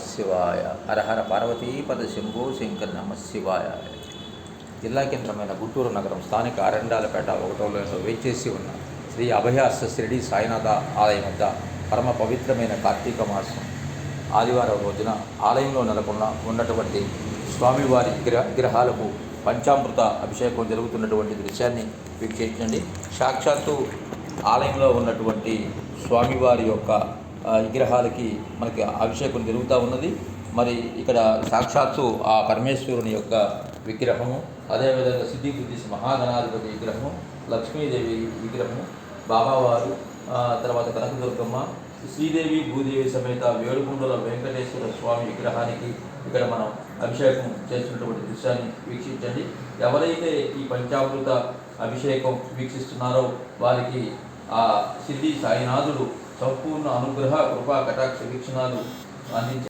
శివాయ. హర హర పార్వతీపద శంభో శంకర నమ శివాయ. జిల్లా కేంద్రమైన గుంటూరు నగరం స్థానిక అరండాలపేట 1లో వేచేసి ఉన్న శ్రీ అభయాస్త షిరిడి సాయినాథ ఆలయం వద్ద పరమ పవిత్రమైన కార్తీక మాసం ఆదివారం రోజున ఆలయంలో ఉన్నటువంటి స్వామివారి విగ్రహాలకు పంచామృత అభిషేకం జరుగుతున్నటువంటి దృశ్యాన్ని వీక్షించండి. సాక్షాత్తు ఆలయంలో ఉన్నటువంటి స్వామివారి యొక్క విగ్రహాలకి మనకి అభిషేకం జరుగుతూ ఉన్నది. మరి ఇక్కడ సాక్షాత్తు ఆ పరమేశ్వరుని యొక్క విగ్రహము, అదేవిధంగా సిద్ధి బుద్ధి మహాగణాధిపతి విగ్రహము, లక్ష్మీదేవి విగ్రహము, బాబావారు, తర్వాత కనకదుర్గమ్మ, శ్రీదేవి భూదేవి సమేత వేడుకొండల వెంకటేశ్వర స్వామి విగ్రహానికి ఇక్కడ మనం అభిషేకం చేస్తున్నటువంటి దృశ్యాన్ని వీక్షించండి. ఎవరైతే ఈ పంచామృత అభిషేకం వీక్షిస్తున్నారో వారికి ఆ సిద్ధి సాయినాథుడు సంపూర్ణ అనుగ్రహ కృపా కటాక్ష వీక్షణాలు అందించారు.